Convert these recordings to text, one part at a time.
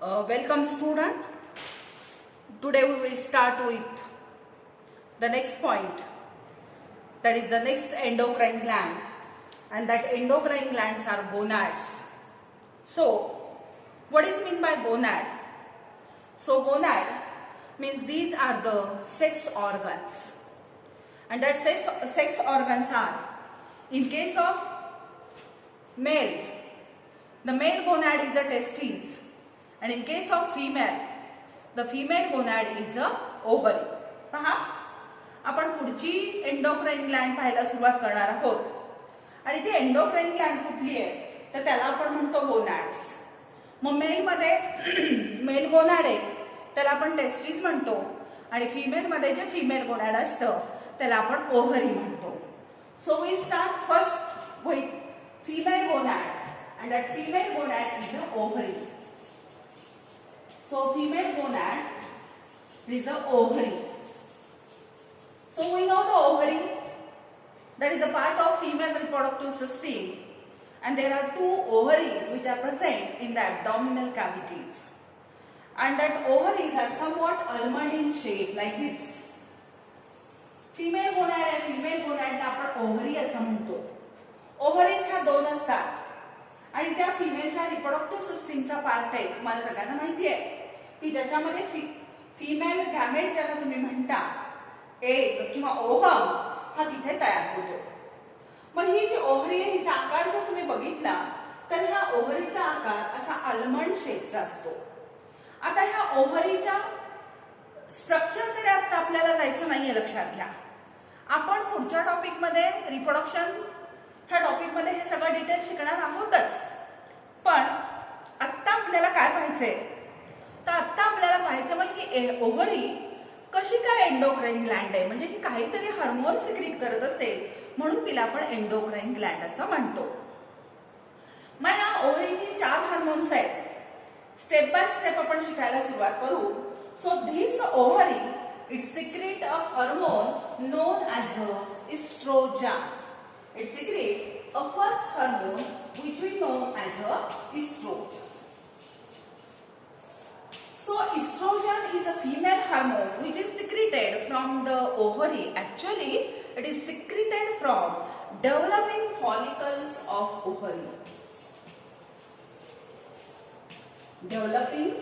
Welcome student. Today we will start with the next point, that is the next endocrine gland, and that endocrine glands are gonads. So what is meant by gonad? So gonad means these are the sex organs, and that sex organs are, in case of male, the male gonad is the testes, and in case of female, the female gonad is a ovary. पहा, आपण पुढची endocrine Gland पाहायला सुरुवात करणार आहोत, आणि ती endocrine Gland कुठली आहे तर त्याला आपण म्हणतो गोनॅड्स. मग मेल मध्ये मेल गोनॅड आहे त्याला आपण टेस्टिस म्हणतो, आणि फिमेल मध्ये जे फिमेल गोनॅड असतं त्याला आपण ओव्हरी म्हणतो. So we start first with female gonad, and that female gonad is a ovary. So female gonad is a ovary. So we know the ovary, that is a part of female reproductive system, and there are two ovaries which are present in the abdominal cavities, and that ovaries are somewhat almond in shape like this. Female gonad and female gonad ना आपण ovary असं म्हणतो. Ovaries हा दोन असतात, आणि त्या फिमेलच्या reproductive सिस्टीमचा पार्ट आहे. तुम्हाला सगळ्यांना माहिती आहे की ज्याच्यामध्ये फिमेल गॅमेट ज्याला तुम्ही म्हणता, एग किंवा ओव्हम, हा तिथे तयार होतो. मग ही जी ओव्हरी आहे हिचा आकार जर तुम्ही बघितला तर ह्या ओव्हरीचा आकार असा आल्मंड शेपचा असतो. आता ह्या ओव्हरीच्या स्ट्रक्चरकडे आता आपल्याला जायचं नाहीये, लक्षात घ्या. आपण पुढच्या टॉपिकमध्ये रिप्रोडक्शन ह्या टॉपिकमध्ये हे सगळं डिटेल शिकणार आहोतच. पण आत्ता आपल्याला काय पाहायचंय तर आत्ता आपल्याला पाहायचं मग की ओव्हरी कशी काय एंडोक्राइन ग्लँड आहे, म्हणजे की काहीतरी हार्मोन सिक्रीट करत असेल म्हणून तिला आपण एंडोक्राइन ग्लँड असं म्हणतो. मग या ओव्हरीची 4 हार्मोन्स आहेत. स्टेप बाय स्टेप आपण शिकायला सुरुवात करू. So this ovary it secrete a hormone known as a estrogen. It secretes a first hormone which we know as a estrogen. So estrogen is a female hormone which is secreted from the ovary. Actually, it is secreted from developing follicles of ovary. Developing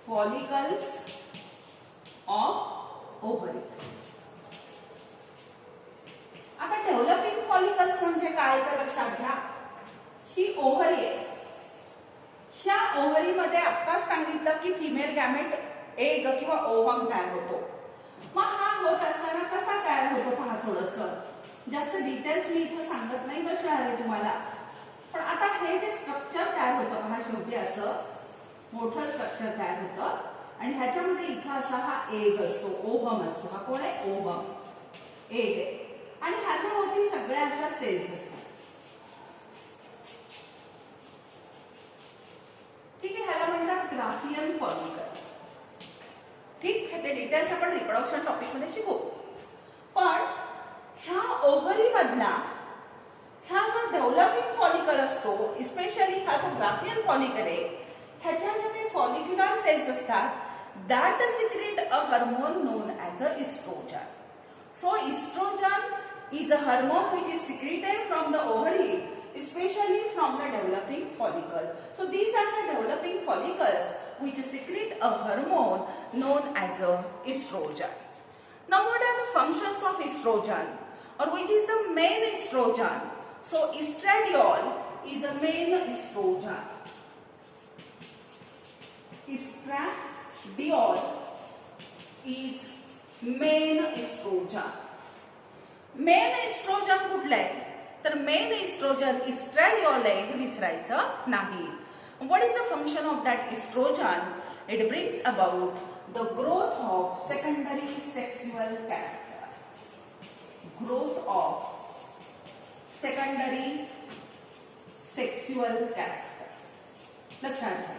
follicles of ovary. आता developing follicles म्हणजे काय तर लक्षात घ्या. ही ovary आहे. ह्या ओव्हरीमध्ये आत्ताच सांगितलं की फिमेल गॅमेट एग किंवा ओव्हम तयार होतो. मग हा होत असताना कसा तयार होतो पहा. थोडंसं जास्त डिटेल्स मी इथं सांगत नाही बसणार आहे तुम्हाला, पण आता हे जे स्ट्रक्चर तयार होतं पहा, शेवटी असं मोठं स्ट्रक्चर तयार होतं, आणि ह्याच्यामध्ये इथं असा हा एग असतो, ओव्हम असतो. हा कोण आहे? ओव्हम, एग आहे, आणि ह्याच्यावरती सगळ्या अशा सेल्स असतात. ठीक आहे, ह्याला म्हणतात ग्राफियन फॉलिकल. ठीक, ह्याचे डिटेल्स आपण रिप्रोडक्शन टॉपिक मध्ये शिकू. पण ह्या ओव्हरी मधला ह्या जो डेव्हलपिंग फॉलिकल असतो, इस्पेशली हा जो ग्राफियन फॉलिकल आहे, ह्याच्या ज्या काही फॉलिक्युलर सेल्स असतात, that secrete a hormone known as a estrogen. So estrogen is a hormone which is secreted from the ovary, especially from the developing follicle. So these are the developing follicles which secrete a hormone known as a estrogen. Now what are the functions of estrogen, or which is the main estrogen? So estradiol is a main estrogen. Estradiol is main estrogen. Main estrogen कुठलं आहे तर main oestrogen इस्ट्रॅडिओल आहे, हे विसरायचं नाही. What is the function of that estrogen? It brings about the growth of secondary sexual character. Growth of secondary sexual character लक्षात घ्या.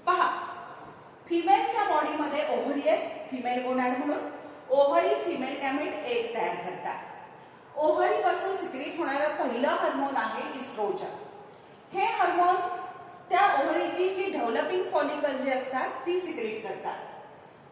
पहा, फिमेलच्या बॉडीमध्ये ओव्हरी आहे, फिमेल गोनॅड म्हणून. ओव्हरी फिमेल गॅमेट एग तयार करतात. ओव्हरी पासून सिक्रीट होणारा पहिला हार्मोन आहे इस्ट्रोजन. हे हार्मोन त्या ओव्हरीची जी डेव्हलपिंग फॉलिकल जी असतात ती सिक्रेट करतात.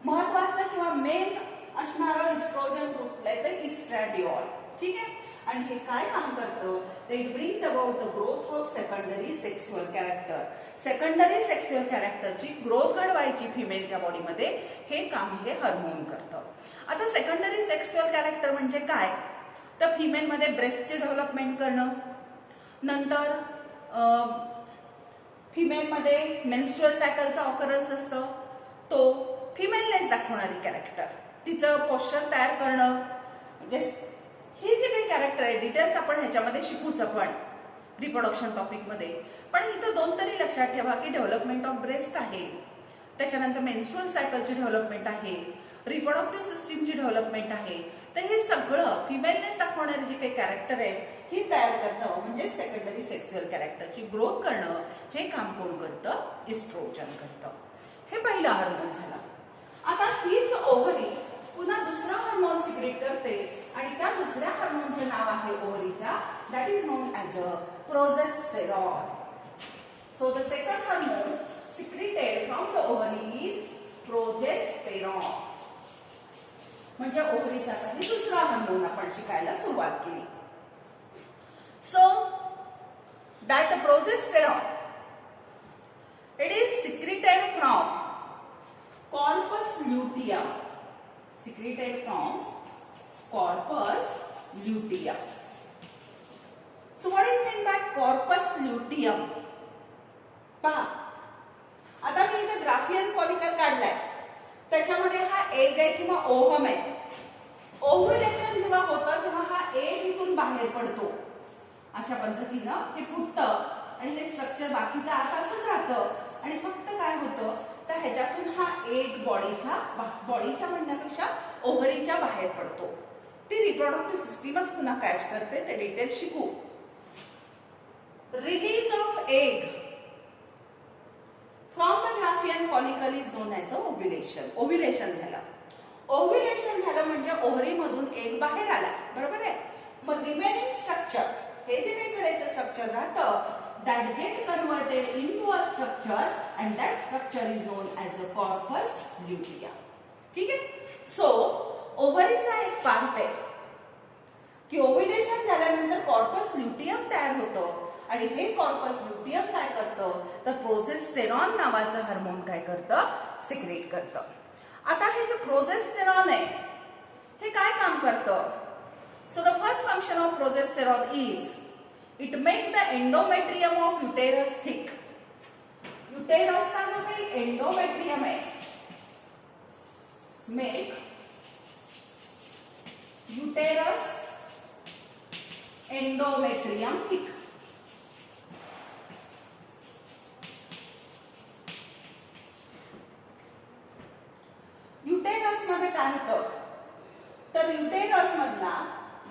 महत्वाचं किंवा मेन असणारं इस्ट्रोजन कुठलंय तर इस्ट्रॅडिओल. ठीक आहे. आणि हे काय काम करतं तर it brings about the growth of secondary sexual character. Secondary sexual कॅरेक्टरची ग्रोथ घडवायची फिमेलच्या बॉडीमध्ये हे काम हे हार्मोन करतं. आता सेकंडरी सेक्सुअल कॅरेक्टर म्हणजे काय तर फिमेलमध्ये ब्रेस्टचे डेव्हलपमेंट करणं, नंतर फिमेलमध्ये मेन्स्ट्रुअल सायकलचा ऑकरन्स असतो तो फिमेलनेच दाखवणारी कॅरेक्टर, तिचं पोश्चर तयार करणं, म्हणजे हे जे काही कॅरेक्टर आहे डिटेल्स आपण ह्याच्यामध्ये शिकूच आपण रिप्रोडक्शन टॉपिकमध्ये. पण इथं दोन तरी लक्षात ठेवा की डेव्हलपमेंट ऑफ ब्रेस्ट आहे, त्याच्यानंतर मेन्स्ट्रुअल सायकलची डेव्हलपमेंट आहे, रिप्रोडक्टिव्ह सिस्टीमची डेव्हलपमेंट आहे. तर हे सगळं फिमेलनेच दाखवणारे जे काही कॅरेक्टर आहेत ही तयार करणं म्हणजे सेकंडरी सेक्सुअल कॅरेक्टरची ग्रोथ करणं हे काम कोण करतं इस्ट्रोजन करतं. हे पहिलं हार्मोन झालं. आता हीच ओव्हरी पुन्हा दुसरा हार्मोन सिक्रेट करते आणि त्या दुसऱ्या हार्मोनचं नाव आहे ओव्हरीच्या, that is known as a progesterone. So the second hormone secreted from the ovary is progesterone. म्हणजे ओव्हरीचा काही दुसरा हार्मोन आपण शिकायला सुरुवात केली. So that progesterone it is secreted from corpus luteum. Secreted from corpus luteum. So what is meant by corpus luteum? पहा आता मी इथे ग्राफियन फॉलिकल काढलाय, त्याच्यामध्ये हा एग आहे किंवा ओव्हम आहे. ओव्ह्युलेशन जेव्हा होतं तेव्हा हा एग इथून बाहेर पडतो, अशा पद्धतीनं हे फुटतं आणि हे स्ट्रक्चर बाकीचं आता असंच राहतं आणि फक्त काय होतं तर ह्याच्यातून हा एग बॉडीच्या म्हणण्यापेक्षा ओव्हरीच्या बाहेर पडतो. ती रिप्रोडक्टिव्ह सिस्टीमच पुन्हा कॅच करते, ते डिटेल्स शिकू. Release of egg from the Graafian follicle is known as a ovulation. Ovulation झालं. ओव्ह्युलेशन झालं म्हणजे ओव्हरीमधून एग बाहेर आला, बरोबर आहे. मग रिमेनिंग स्ट्रक्चर हे जे काही घडायचं स्ट्रक्चर राहतं that get converted into a structure and that structure is known as a corpus luteum. ठीक आहे. सो ओव्हरीचा एक पार्ट आहे की ओव्ह्युलेशन झाल्यानंतर कॉर्पस ल्युटियम तयार होतं आणि हे कॉर्पस ल्युटियम काय करतं तर प्रोजेस्टेरॉन नावाचं हार्मोन काय करतं सिक्रेट करतं. आता हे जे प्रोजेस्टेरॉन आहे हे काय काम करतं. So the first function of progesterone is it make the endometrium of uterus thick. uterus चा जो काही endometrium आहे make uterus endometrium thick. Uterus मध्ये काय होतं तर युटेरस मधला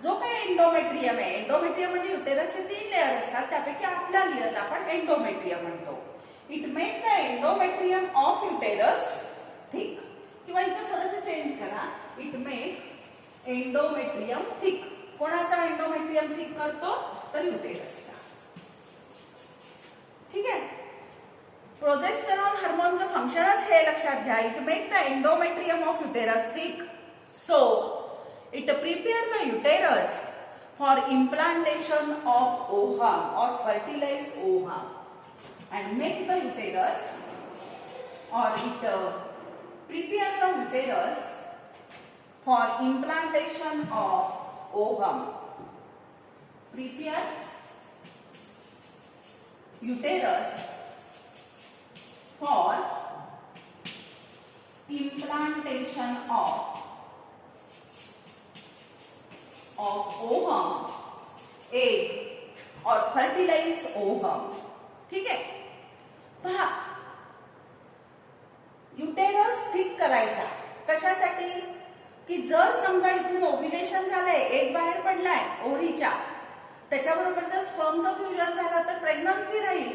जो काही एंडोमेट्रियम आहे, एंडोमेट्रियम म्हणजे युटेरसचे 3 लेअर असतात त्यापैकी आतल्या लेअरला आपण एंडोमेट्रियम म्हणतो. It make the endometrium of uterus thick, किंवा इथं थोडंसं चेंज करा, इट मेक एंडोमेट्रियम थिक. कोणाचा एंडोमेट्रियम थिक करतो तर युटेरसचा. ठीक आहे. प्रोजेस्टेरॉन हार्मोनचं फंक्शनच हे लक्षात घ्या, it make the endometrium of uterus thick. So it prepare the uterus for implantation of ovum or fertilize ovum and make the uterus, or it prepare the uterus for implantation of ovum. Prepare uterus for implantation of ovum, egg or fertilize ovum. ठीक आहे. पहा uterus thick करायचा कशासाठी की जर समजा इथून ovulation झालंय, एग बाहेर पडलाय ओव्हरीच्या, त्याच्याबरोबर जर स्पर्मचं फ्युजन झालं तर प्रेग्नन्सी राहील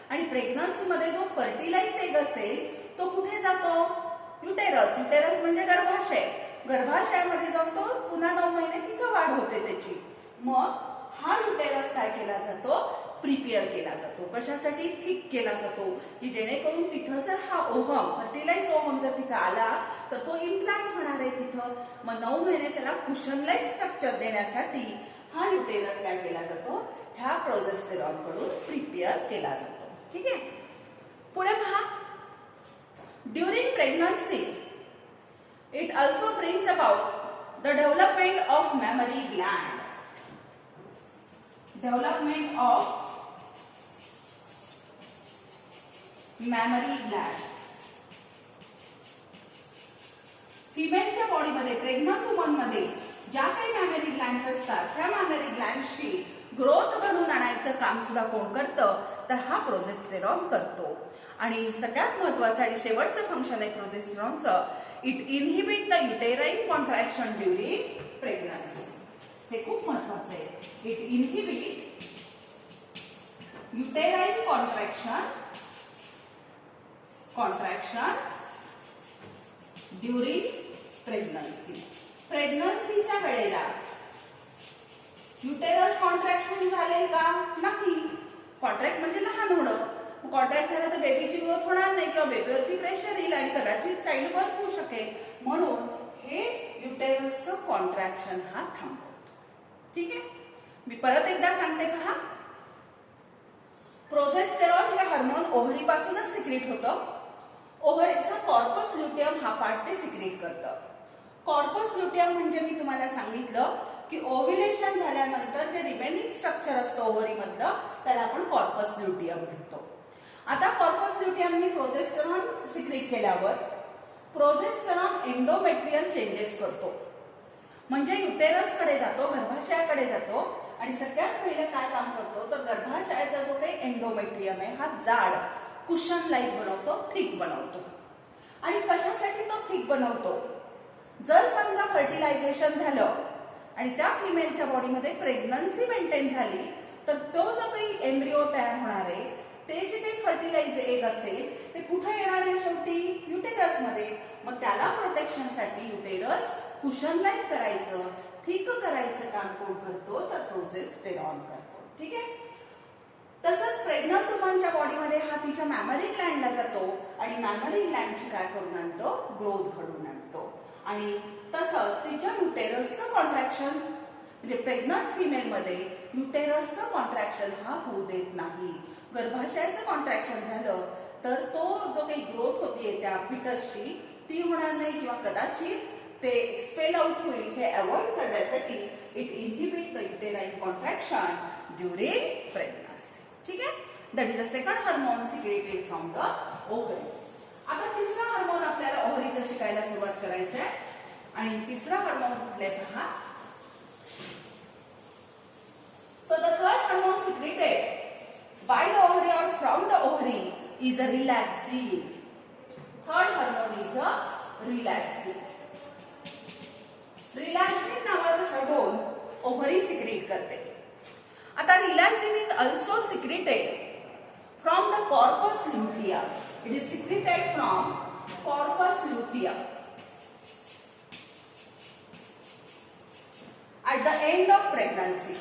आणि प्रेग्नन्सी मध्ये जो फर्टिलाइज एग असेल तो कुठे जातो युटेरस. युटेरस म्हणजे गर्भाशय. गर्भाशयामध्ये जाऊन तो पुन्हा 9 महिने तिथं वाढ होते त्याची. मग हा युटेरस काय केला जातो प्रिपेअर केला जातो. कशासाठी? थिक केला जातो, की जेणेकरून तिथं जर हा ओव्हम, फर्टिलाइज ओव्हम जर तिथं आला तर तो इम्प्लांट होणार आहे तिथं. मग 9 महिने त्याला कुशन लाईक स्ट्रक्चर देण्यासाठी हा युटेरस काय केला जातो? ह्या प्रोजेस्टेरॉन कडून प्रिपेअर केला जातो. ठीक आहे. पुढे पहा, during pregnancy it also brings about the development of mammary gland. Development of mammary gland. फिमेलच्या बॉडीमध्ये, प्रेग्नंट वुमनमध्ये ज्या काही मॅमरी ग्लँड्स असतात त्या मॅमरी ग्लँड्सची ग्रोथ घडवून आणायचं काम सुद्धा कोण करतं? तर हा प्रोजेस्टेरॉन करतो. आणि सगळ्यात महत्वाचं आणि शेवटचं फंक्शन आहे प्रोजेस्टेरॉनचं, it inhibit the uterine contraction during pregnancy. हे खूप महत्वाचं आहे. It inhibit uterine contraction during pregnancy. प्रेग्नन्सीच्या वेळेला युटेरस कॉन्ट्रॅक्शन झाले का? नाही. कॉन्ट्रॅक्ट म्हणजे लहान होणं. कॉन्ट्रॅक्ट झालं तर बेबीची ग्रोथ होणार नाही किंवा बेबीवरती प्रेशर येईल आणि कदाचित चाइल्ड बर्थ होऊ शकेल. म्हणून हे युटेरसचं कॉन्ट्रॅक्शन हा थांबवतो. ठीक आहे. मी परत एकदा सांगते पहा. प्रोजेस्टेरॉन हे हार्मोन ओव्हरीपासूनच सिक्रेट होतं. ओव्हरीचा कॉर्पस ल्युटियम हा पार्ट ते सिक्रेट करतं. कॉर्पस ल्युटियम म्हणजे मी तुम्हाला सांगितलं की ओव्युलेशन झाल्यानंतर जे रिमेनिंग स्ट्रक्चर असतं ओव्हरी मधलं त्याला आपण कॉर्पस ल्युटियम म्हणतो. आता कॉर्पस ल्युटियमने प्रोजेस्टेरॉन सिक्रेट केल्यावर प्रोजेस्टेरॉन एंडोमेट्रियल चेंजेस करतो. म्हणजे युटेरस कडे जातो, गर्भाशयाकडे जातो आणि सगळ्यात पहिलं काय काम करतो तर गर्भाशयाचा जो काही एंडोमेट्रियम आहे हा जाड कुशन लाईक बनवतो, थिक बनवतो. आणि कशासाठी तो थिक बनवतो? जर समजा फर्टिलायझेशन झालं आणि त्या फिमेलच्या बॉडीमध्ये प्रेग्नन्सी मेंटेन झाली तर तो जो काही एम्ब्रिओ तयार होणार आहे ते जे काही फर्टिलाइज एग असेल ते कुठे येणार आहे? शेवटी युटेरस मध्ये. मग त्याला प्रोटेक्शनसाठी युटेरस कुशन लाईक करायचं, थिक करायचं काम कोण करतो तर प्रोजेस्टेरॉन करतो. ठीक आहे. तसंच प्रेग्नंट वुमनच्या बॉडीमध्ये हा तिच्या मॅमरी ग्लँडला जातो आणि मॅमरी ग्लँडची काय करून आणतो? ग्रोथ घडवून आणतो. आणि तसंच तिच्या युटेरसचं कॉन्ट्रॅक्शन म्हणजे प्रेग्नंट फिमेलमध्ये युटेरसचं कॉन्ट्रॅक्शन हा होऊ देत नाही. गर्भाशयाचं कॉन्ट्रॅक्शन झालं तर तो जो काही ग्रोथ होतीये त्या फिटसची ती होणार नाही किंवा कदाचित ते एक्सपेल आउट होईल. हे अवॉइड करण्यासाठी it inhibit the uterine contraction during pregnancy. ठीक आहे. That is a second hormone secreted from the ovary. आता तिसरा हार्मोन आपल्याला ओव्हरीचं शिकायला सुरुवात करायचं आहे. आणि तिसरा हार्मोन कुठले पहा. So the third hormone secreted by the ovary or from the ovary is a relaxin. Third hormone is a relaxin. Relaxin नावाचं हार्मोन ओव्हरी सिक्रेट करते. आता relaxin is also secreted from the corpus luteum. It is secreted from corpus luteum at the end of pregnancy.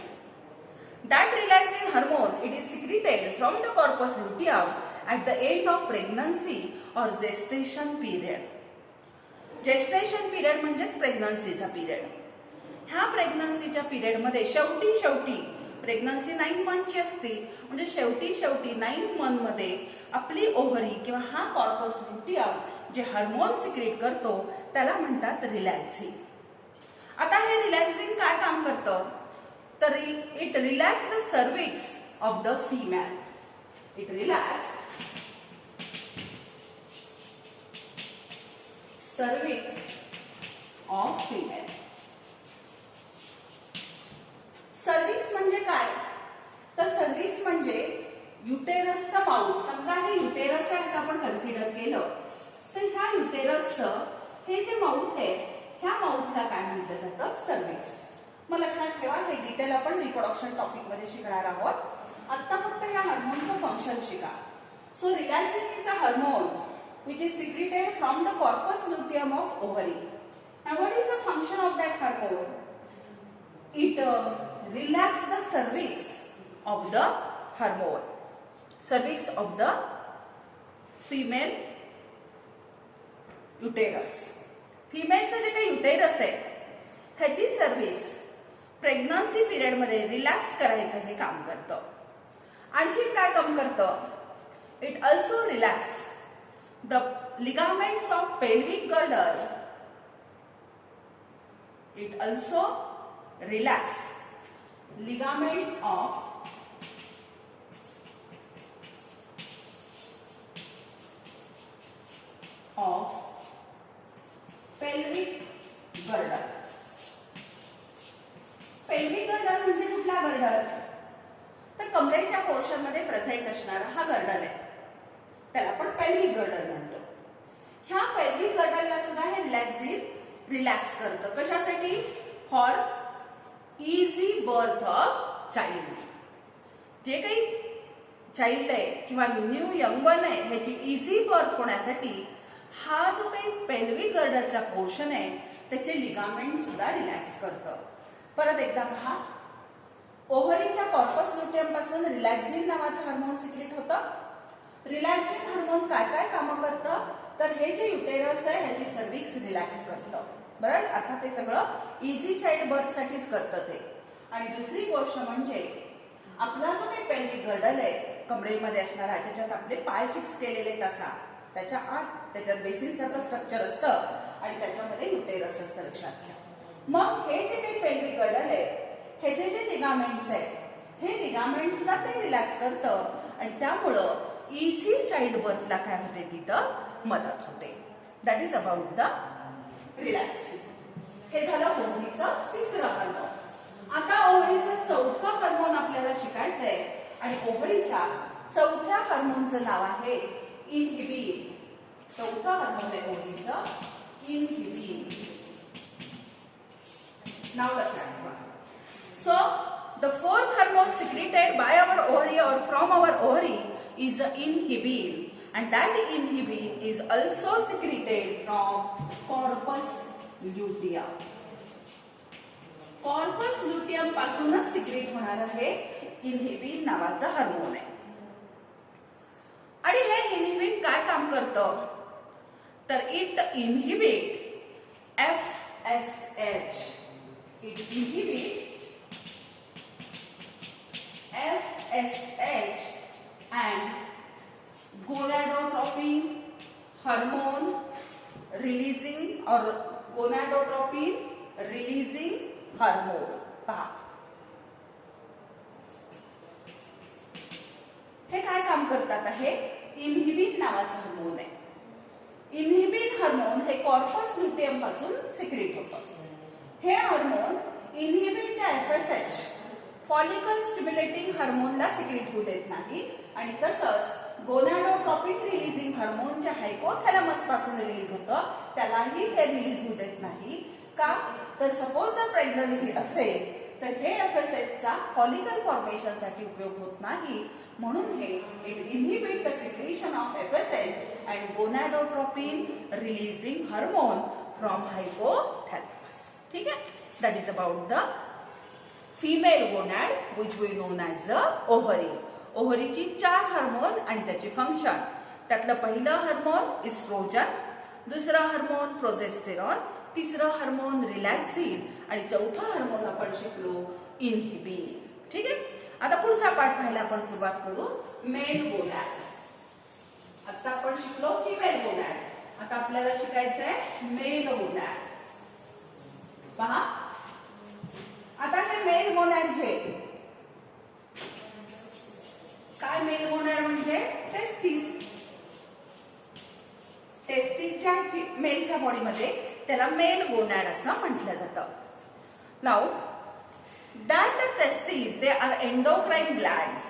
That relaxin hormone it is secreted from the corpus luteum at the end of pregnancy or gestation period. Gestation period म्हणजेच प्रेग्नन्सीचा period. ह्या प्रेग्नन्सीच्या period मध्ये शेवटी pregnancy 9 मंथची असते म्हणजे शेवटी 9 month मध्ये आपली ovary किंवा हा कॉर्पस ल्युटियम जे हार्मोन सिक्रेट करतो त्याला म्हणतात रिलॅक्सिन. आता हे रिलॅक्सिन काय काम करतं तर it relax the cervix of the female. It relax cervix of female. Cervix म्हणजे काय तर सर्विक्स म्हणजे युटेरसचा माउथ. समजा हे युटेरस आहे असं आपण कन्सिडर केलं तर ह्या युटेरसचं हे जे माउथ आहे ह्या माउथला काय म्हटलं जातं सर्विक्स. मग लक्षात ठेवा हे डिटेल आपण रिप्रोडक्शन टॉपिक मध्ये शिकणार आहोत. आता फक्त या हार्मोनचं फंक्शन शिका. So relaxin is a hormone which is secreted from the corpus luteum of ovary. Now what is the function of that hormone? It relaxes the cervix of the hormone. Cervix of the female uterus. फिमेलचं जे काही uterus आहे ह्याची service pregnancy period मध्ये relax करायचं हे काम करतं. आणखी काय काम करतं? It also relax the ligaments of pelvic girdle. It also relax ligaments of pelvic girdle. pelvic girdle म्हणजे कुठला गर्डल? तर कमरेच्या पोर्शन मध्ये प्रेझेंट असणारा हा गर्डल आहे, त्याला आपण पेल्विक गर्डल म्हणतो. ह्या पेल्विक गर्डलला सुद्धा हे रिलॅक्स करतं. कशासाठी? For easy birth of child. जे काही चाइल्ड आहे किंवा न्यू यंगवन आहे ह्याची इझी बर्थ होण्यासाठी हा जो काही पेल्विक गर्डलचा पोर्शन आहे त्याचे लिगामेंट सुद्धा रिलॅक्स करतं. परत एकदा पहा, ओव्हरीच्या कॉर्पस ल्युटियम पासून रिलॅक्झिन नावाचं हार्मोन सिक्रेट होतं. रिलॅक्झिन हार्मोन काय काय कामं करतं? तर हे जे युटेरस आहे ह्याची सर्व्हिक्स रिलॅक्स करतं. बरोबर, अर्थात ते सगळं इझी चाइल्ड बर्थ साठीच करतं ते. आणि दुसरी गोष्ट म्हणजे आपला जो काही पेल्विक गर्डल आहे कमरेमध्ये असणारा, ज्याच्यात आपले पाय फिक्स केलेले तसा, त्याच्या आत त्याच्यात बेसिन सारखं स्ट्रक्चर असतं आणि त्याच्यामध्ये युटेरस असतं, लक्षात घ्या. मग हे जे काही पेल्विक गर्डल आहे ह्याचे जे लिगामेंट्स आहेत हे लिगामेंट सुद्धा ते रिलॅक्स करतं आणि त्यामुळं इझी चाइल्ड बर्थला काय होते तिथं मदत होते. That is about the relaxing. हे झालं ओव्हरीचं तिसरं हार्मोन. आता ओव्हरीचं चौथं हार्मोन आपल्याला शिकायचं आहे आणि ओव्हरीच्या चौथ्या हार्मोनचं नाव आहे इनहिबिन. चौथं हार्मोन आहे ओव्हरीचं इनहिबिन. नाव लक्षात ठेवा. So the fourth hormone secreted by our ovary or from our ovary is inhibin, and that inhibin is also secreted from corpus luteum. corpus luteum पासूनच सिक्रेट होणार आहे इनहिबिन नावाचा हार्मोन आहे. आणि हे इनहिबिन काय काम करतं? तर it inhibit FSH. It inhibit FSH and gonadotropin hormone releasing or gonadotropin releasing hormone. पहा, हे काय काम करतात? हे इनहिबिन नावाचं हार्मोन आहे. इनहिबिन हार्मोन हे कॉर्पस ल्युटियम पासून सिक्रेट होतं. हे hormone inhibit the FSH follicle stimulating हार्मोनला सिक्रेट होऊ देत नाही आणि तसंच गोनाडोट्रोपिन रिलीजिंग हार्मोन जे हायपोथॅलॅमस पासून रिलीज होतं त्यालाही हे रिलीज होऊ देत नाही. का? तर सपोज जर प्रेग्नन्सी असेल तर हे FSH चा फॉलिकल फॉर्मेशन साठी उपयोग होत नाही, म्हणून हे it inhibit the secretion of FSH and gonadotropin releasing hormone from hypothalamus. ठीक आहे, that is about the female gonad which we known as the ovary. ओव्हरीची 4 हार्मोन आणि त्याचे फंक्शन. त्यातलं पहिलं हार्मोन इस्ट्रोजन, दुसरं हार्मोन प्रोजेस्टेरॉन, तिसरं हार्मोन रिलॅक्सिन आणि चौथं हार्मोन आपण शिकलो इनहिबिन. ठीक आहे, आता पुढचा पाठ पाहायला आपण सुरुवात करू. मेल गोनॅड. आता आपण शिकलो फिमेल गोनॅड, आता आपल्याला शिकायचं आहे मेल गोनॅड. पहा, आता हे मेल गोनॅड जे काय, मेल गोनॅड म्हणजे टेस्टिस. टेस्टिसच्या मेलच्या बॉडीमध्ये त्याला मेल गोनॅड असं म्हटलं जातं. Now that testes they are endocrine glands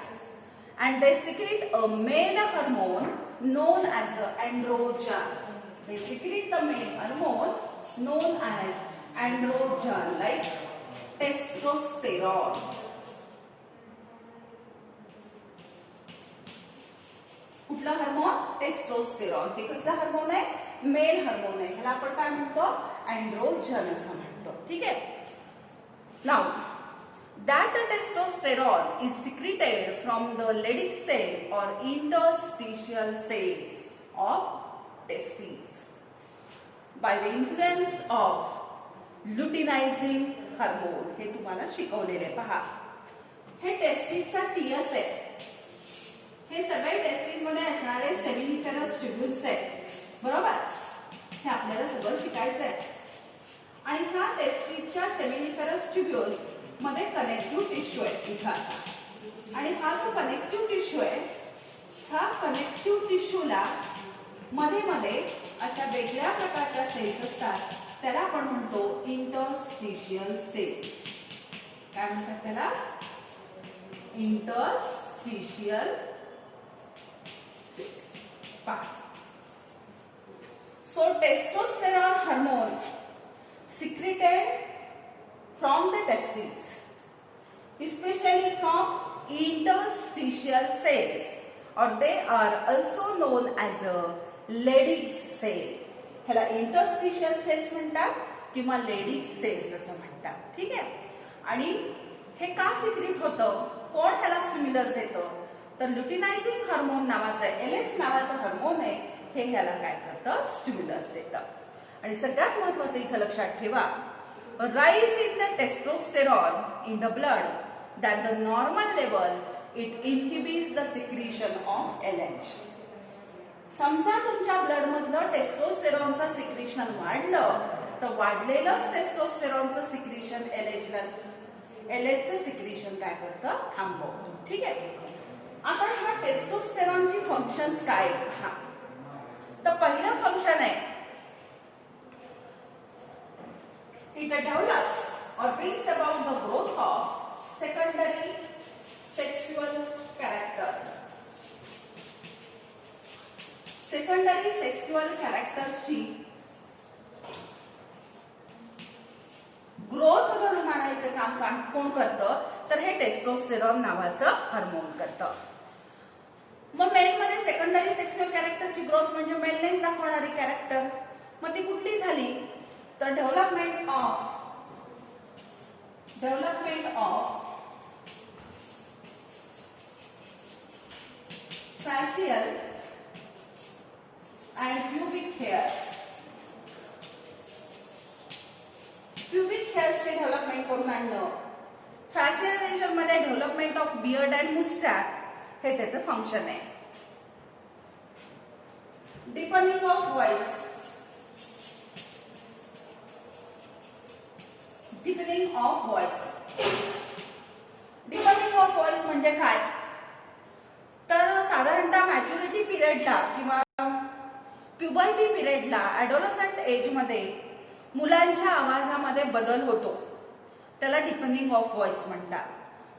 and they secrete a male hormone known as androgen. They secrete the male hormone known as androgen like testosterone. कुठला हार्मोन? टेस्टोस्टेरॉन. हे कसला हार्मोन आहे? मेल हार्मोन आहे. ह्याला आपण काय म्हणतो? Androgen असं म्हणतो. ठीक आहे. Now that testosterone is secreted from the Leydig cell or interstitial cells of testes by the influence of luteinizing hormone. हे तुम्हाला शिकवलेले पहा. हे टेस्टिसचा टीएस आहे. हे सगळे टेस्टिस मध्ये असणारे सेमिनिफेरस ट्यूब्युल्स आहेत, बरोबर. हे आपल्याला सगळं शिकायचं आहे. आणि ह्या टेस्टिसच्या सेमिनिफेरस ट्यूब्युल मध्ये कनेक्टिव्ह टिश्यू आहे इथं असा. आणि हा जो कनेक्टिव्ह टिश्यू आहे, ह्या कनेक्टिव्ह टिश्यूला मध्ये मध्ये अशा वेगळ्या प्रकारच्या सेल्स असतात. त्याला आपण म्हणतो इंटरस्टिशियल सेल्स. काय म्हणतात त्याला? Interstitial cells. पहा. So testosterone hormone secreted from the testes, especially from interstitial cells, or they are also known as a Leydig cell. ह्याला इंटरस्टिशियल सेल्स म्हणतात किंवा Leydig सेल्स असं म्हणतात. ठीक आहे. आणि हे का सिक्रेट होतं? कोण ह्याला स्टिम्युलस देतं? तर लुटिनायझिंग हार्मोन नावाचं LH नावाचं हार्मोन आहे, हे ह्याला काय करतं? स्टिम्युलस देतं. आणि सगळ्यात महत्त्वाचं इथं लक्षात ठेवा, rise in the testosterone in the blood than the normal level it inhibits the secretion of LH. समजा तुमच्या ब्लड मधलं टेस्टोस्टेरॉनचं सिक्रीशन वाढलं तर वाढलेलंच टेस्टोस्टेरॉनचं सिक्रीशन LHचं सिक्रीशन काय करतं? थांबवतं. ठीक आहे. आता ह्या टेस्टोस्टेरॉनची फंक्शन्स काय आहेत? हा, तर पहिलं फंक्शन आहे, it develops or brings about the growth of secondary sexual character. Secondary sexual characterची ग्रोथ घडून आणायचं काम कोण करतं? तर हे टेस्टोस्टेरॉन नावाचं हार्मोन करतं. मग मेलमध्ये सेकंडरी सेक्शुअल कॅरेक्टरची ग्रोथ म्हणजे मेलनेस दाखवणारी कॅरेक्टर. मग ती कुठली झाली? तर development of facial and pubic hairs. Pubic hairs चे डेव्हलपमेंट करून आणणं. फॅशियल रिजन मध्ये डेव्हलपमेंट ऑफ बियर्ड अँड मुस्टॅच हे त्याचं फंक्शन आहे. Deepening of voice. Deepening of voice. Deepening of voice म्हणजे काय? तर साधारणतः मॅच्युरिटी पिरियडला किंवा प्युबर्टी पिरियडला ॲडोलसंट एज मध्ये मुलांच्या आवाजामध्ये बदल होतो, त्याला डिपनिंग ऑफ व्हॉइस म्हणतात.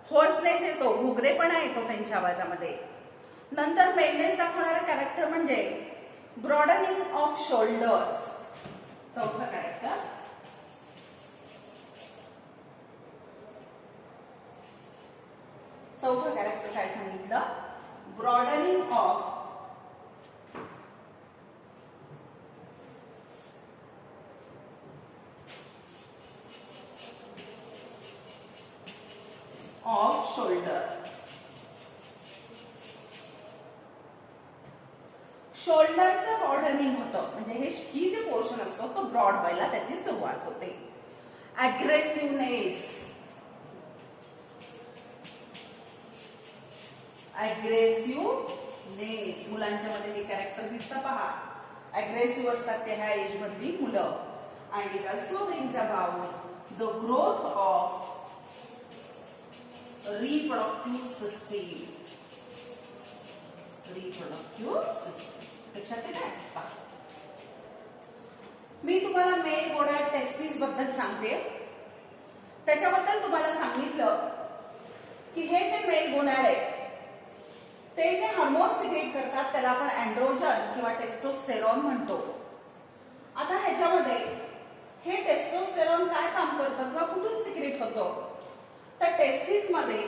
होर्सनेस येतो, घुगरेपणा येतो त्यांच्या आवाजामध्ये. नंतर मेलनेस दाखवणारं कॅरेक्टर म्हणजे ब्रॉडनिंग ऑफ शोल्डर्स. चौथं कॅरेक्टर काय सांगितलं? Broadening of shoulder. शोल्डरचं ब्रॉडनिंग होतं म्हणजे ही जे पोर्शन असतो तो ब्रॉड व्हायला त्याची सुरुवात होते. अग्रेसिव्हनेस. मुलांच्या मध्ये हे कॅरेक्टर दिसतं पहा. अग्रेसिव्ह असतात ते ह्या एज मधली मुलं. And it also brings about the growth of reproductive system. लक्षात येत आहे? मी तुम्हाला मेल गोनॅड टेस्टिस बद्दल सांगते. त्याच्याबद्दल तुम्हाला सांगितलं की हे जे मेल गोनॅड आहेत ते जे हार्मोन सिक्रेट करतात त्याला आपण अँड्रोजन किंवा टेस्टोस्टेरॉन म्हणतो. आता ह्याच्यामध्ये हे टेस्टोस्टेरॉन काय काम करतं किंवा कुठून सिक्रेट होतं? तर टेस्टिस मध्ये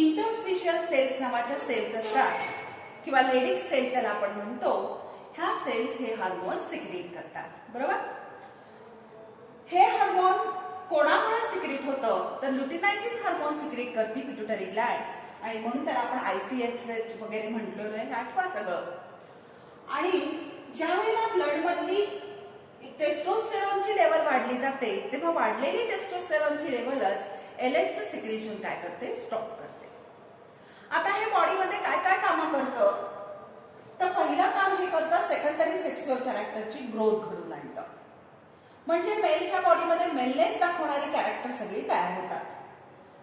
इंटरस्टिशियल सेल्स नावाच्या सेल्स असतात किंवा लेडिक सेल त्याला आपण म्हणतो. ह्या सेल्स हे हार्मोन सिक्रेट करतात, बरोबर. हे हार्मोन कोणामुळे सिक्रेट होतं तर ल्युटिनायझिंग हार्मोन सिक्रेट करते पिट्युटरी ग्लॅन्ड आणि म्हणून त्याला आपण ICH वगैरे म्हटलेलं आहे, आठवा सगळं. आणि ज्या वेळेला ब्लड मधली टेस्टोस्टेरॉनची लेवल वाढली जाते तेव्हा वाढलेली टेस्टोस्टेरॉनची लेवलच LH सिक्रेशन काय करते, स्टॉप करते. आता हे बॉडीमध्ये काय काय कामं करतं तर पहिलं काम हे करतं सेकंडरी सेक्सुअल कॅरेक्टरची ग्रोथ घडवून आणतं. म्हणजे मेलच्या बॉडीमध्ये मेलनेस दाखवणारी कॅरेक्टर सगळी तयार होतात.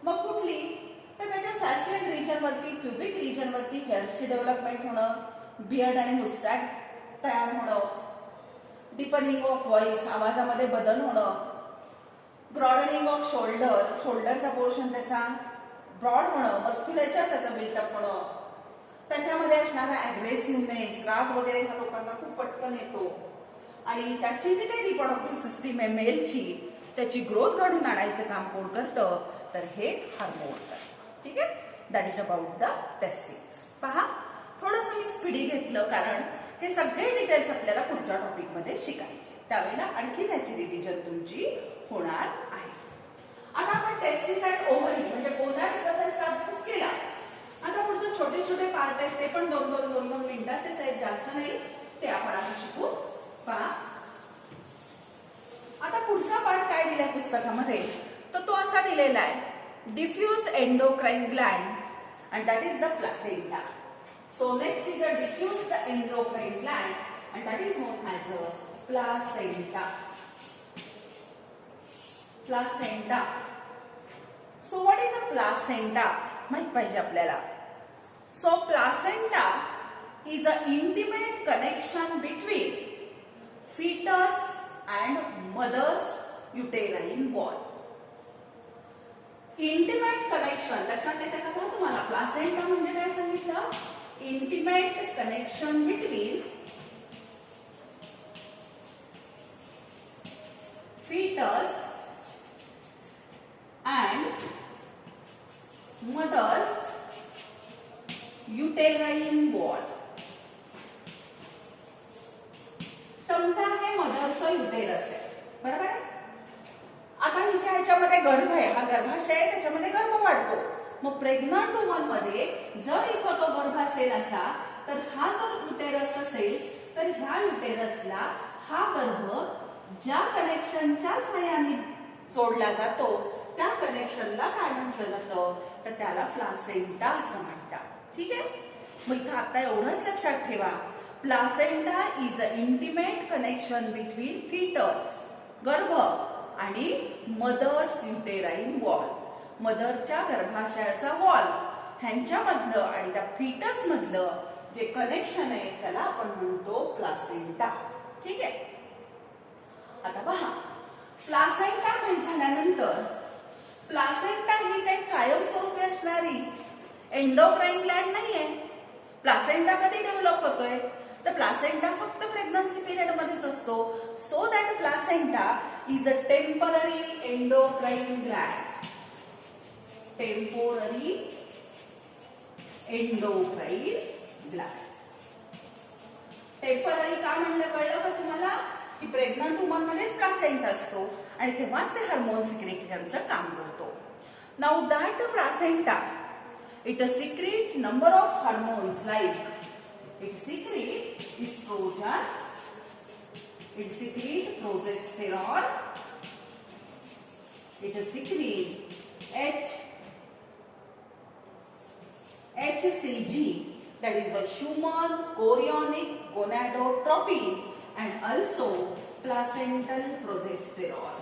मग कुठली तर त्याच्या फॅशियल रिजनवरती, क्युबिक रिजनवरती हेअर्सची डेव्हलपमेंट होणं, बियर्ड आणि मुस्टॅच तयार होणं, डिपनिंग ऑफ व्हॉइस आवाजामध्ये बदल होणं, ब्रॉडनिंग ऑफ शोल्डर, शोल्डरचा पोर्शन त्याचा ब्रॉड होणं, मस्क्युलेचर त्याचं बिल्टअप होणं, त्याच्यामध्ये असणारा अग्रेसिव्हनेस, राग वगैरे ह्या लोकांना खूप पटकन येतो आणि त्याची जी काही रिप्रोडक्टिव्ह सिस्टीम आहे मेलची त्याची ग्रोथ घडून आणायचं काम कोण करतं तर हे हार्मोन. ठीक आहे, that is about the testings. पहा थोडंसं मी स्पीडी घेतलं कारण हे सगळे डिटेल्स आपल्याला पुढच्या टॉपिकमध्ये शिकायचे, त्यावेळेला आणखी त्याची रिव्हिजन तुमची होणार आहे. आता आपण टेस्टिस अँड ओव्हरी म्हणजे गोनाड्स बद्दलचा अभ्यास केला. आता पुढचे छोटे छोटे पार्ट आहेत ते पण 2-2 मिनिटाचेच आहेत, जास्त नाही, ते आपण आता शिकू. पहा आता पुढचा पार्ट काय दिलाय पुस्तकामध्ये तर तो असा दिलेला आहे diffuse endocrine gland and that is the placenta. So next is a diffuse endocrine gland and that is known as a placenta. Placenta. So what is a placenta? माहित पाहिजे आपल्याला. So placenta is a intimate connection between fetus and mother's uterine wall. Intimate connection लक्षात येते का तुम्हाला? Placenta म्हणजे काय सांगितलं? Intimate connection between fetus and mother's uterine wall. समजा हे मदरचं युटेरस आहे, बरोबर आहे. आता हिच्या ह्याच्यामध्ये गर्भ आहे, हा गर्भाशय आहे, त्याच्यामध्ये गर्भ वाढतो. मग प्रेग्नंट वुमन मध्ये जर इथं तो गर्भ असेल असा तर हा जर युटेरस असेल तर ह्या युटेरसला हा गर्भ ज्या कनेक्शनच्या सहाय्याने जोडला जातो त्या कनेक्शनला काय म्हटलं जातं तर त्याला प्लासेंटा असं म्हणतात. ठीक आहे, मग इथं आता एवढंच लक्षात ठेवा, placenta is a intimate connection between foetus गर्भ आणि मदर्स युटेराइन वॉल, मदरच्या गर्भाशयाचा वॉल ह्यांच्यामधलं आणि त्या फीटस मधलं जे कनेक्शन आहे त्याला आपण म्हणतो प्लासेंटा. ठीक आहे, आता पहा प्लासेंटा माहित झाल्यानंतर प्लासेंटा ही काही कायमस्वरूपी असणारी एंडोक्राइन ग्लँड नाहीये. प्लासेंटा कधी डेव्हलप होतोय तर प्लासेंटा फक्त प्रेग्नन्सी पिरियड मध्येच असतो. So that placenta is a temporary endocrine Gland. Temporary endocrine Gland. Temporary का म्हणलं कळलं का तुम्हाला की प्रेग्नंट वुमन मध्येच प्लासेंटा असतो आणि तेव्हाच ते हार्मोन सिक्रेशनचं काम करतो. Now that placenta it secrete number of hormones like it secrete estrogen, it secrete progesterone, it secrete HCG, that is the human chorionic gonadotropin, and also placental progesterone.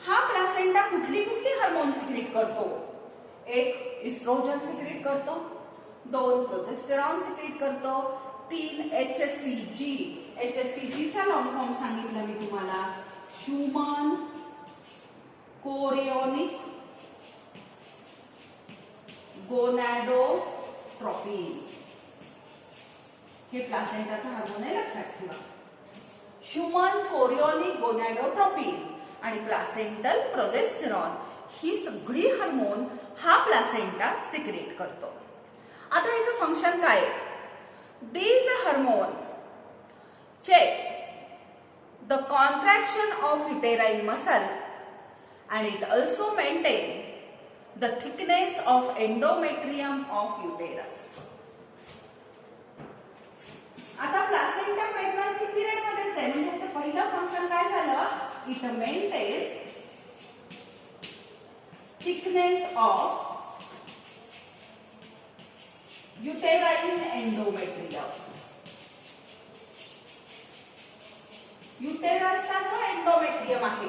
हा placenta कुठली कुठली hormone secret करतो? एक oestrogen secret करतो, 2 progesterone secret करतो, 3 HCG. HCG चा long form सांगितलं मी तुम्हाला, ह्यूमन कोरियोनिक गोनॅडोट्रॉपिन. हे प्लासेंटाचा हार्मोन आहे, लक्षात ठेवा. ह्यूमन कोरियोनिक गोनॅडोट्रॉपिन आणि प्लासेंटल प्रोजेस्टेरॉन ही सगळी हार्मोन हा प्लासेंटा सिक्रेट करतो. आता याचं फंक्शन काय आहे? These hormone check the contraction of uterine muscle and it also maintain the thickness of endometrium of uterus. आता प्लासेंटा प्रेग्नन्सी पिरियड मध्येच आहे म्हणजे त्याचं पहिलं फंक्शन काय झालं, it maintain thickness of uterine endometrium. युटेरसचा जो एंडोमेट्रियम आहे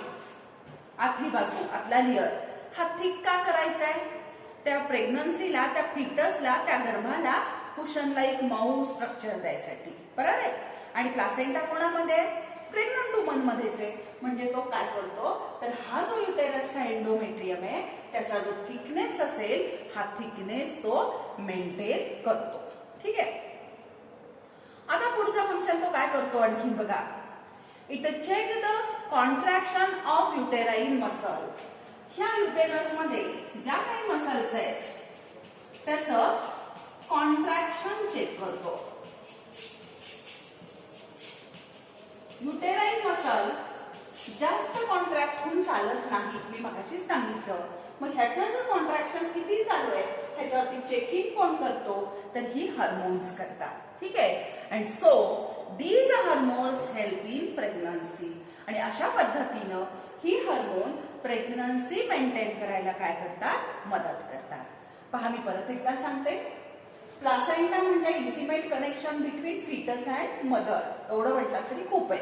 आतली बाजू आतला लेअर हा थिक का करायचा आहे, त्या प्रेग्नन्सीला त्या फिटसला त्या गर्भाला कुशनला एक मऊ स्ट्रक्चर द्यायसाठी बरोबर आहे. आणि प्लासेंटा कोणामध्ये, प्रेग्नंट वुमन मध्येच आहे म्हणजे तो काय करतो तर हा जो युटेरसचा एंडोमेट्रियम आहे त्याचा जो थिकनेस असेल हा थिकनेस तो मेंटेन करतो. ठीक आहे. आता पुढचा फंक्शन तो काय करतो आणखी बघा, it check the contraction of uterine muscle. ह्या युटेरस मध्ये ज्या काही मसल्स आहेत त्याचं कॉन्ट्रॅक्शन चेक करतो. युटेराइन मसल जास्त कॉन्ट्रॅक्ट होऊन चालत नाही, मी मगाशी सांगितलं. मग ह्याचं जर कॉन्ट्रॅक्शन किती चालू आहे ह्याच्यावरती चेकिंग कोण करतो तर ही हार्मोन्स करतात. ठीक आहे. And so these hormones help in pregnancy. आणि अशा पद्धतीनं ही हार्मोन प्रेग्नन्सी मेंटेन करायला काय करतात, मदत करतात. पहा मी परत एकदा सांगते, प्लासेंटा म्हणजे intimate connection between foetus and mother. एवढं म्हटलं तरी खूप आहे.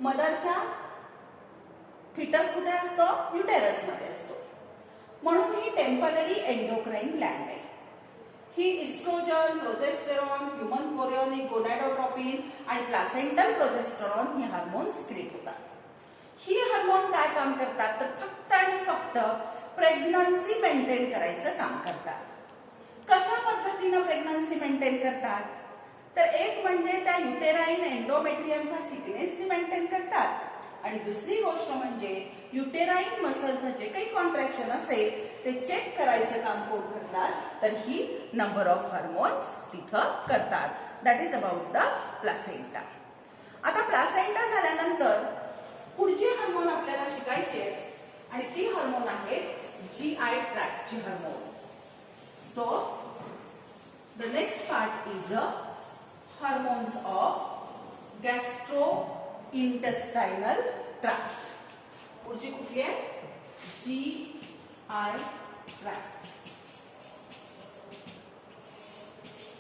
मदरच्या फिटस कुठे असतो, युटेरस मध्ये असतो. म्हणून ही टेम्पररी एंडोक्राइन ग्लँड आहे. ही इस्ट्रोजन, प्रोजेस्टेरॉन, ह्युमन कोरियोनिक, गोनॅडोट्रोपिन आणि प्लासेंटल प्रोजेस्टेरॉन ही हार्मोन सिक्रेट होतात. ही हार्मोन काय काम करतात तर फक्त आणि फक्त प्रेग्नन्सी मेंटेन करायचं काम करतात. कशा पद्धतीनं प्रेग्नन्सी मेंटेन करतात तर एक म्हणजे त्या युटेराइन एंडोमेट्रियमचा थिकनेस मेंटेन करतात आणि दुसरी गोष्ट म्हणजे युटेराइन मसलचं जे काही कॉन्ट्रॅक्शन असेल ते चेक करायचं काम कोण करतात तर ही नंबर ऑफ हार्मोन्स तिथं करतात. That is about the placenta. आता प्लासेंटा झाल्यानंतर पुढची हार्मोन आपल्याला शिकायचे आणि ती हार्मोन आहे जीआय ट्रॅक्टची hormone. So, the next part is the hormones of gastrointestinal tract. पुढची कुठली आहे, GI tract.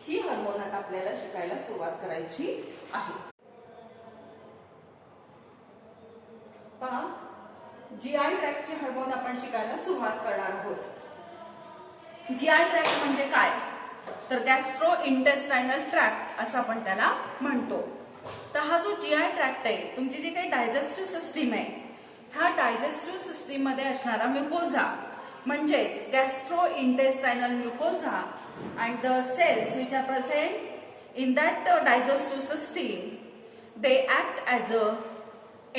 ही हार्मोन आता आपल्याला शिकायला सुरुवात करायची आहे. पहा, जीआय ट्रॅक्टची हार्मोन आपण शिकायला सुरुवात करणार आहोत. जीआय ट्रॅक्ट म्हणजे काय तर गॅस्ट्रो इंटेस्टायनल ट्रॅक्ट असं आपण त्याला म्हणतो. तर हा जो जीआय ट्रॅक्ट आहे तुमची जी काही डायजेस्टिव्ह सिस्टीम आहे ह्या डायजेस्टिव्ह सिस्टीम मध्ये असणारा म्युकोझा म्हणजे gastrointestinal mucosa and the cells which are present in that digestive system they act as a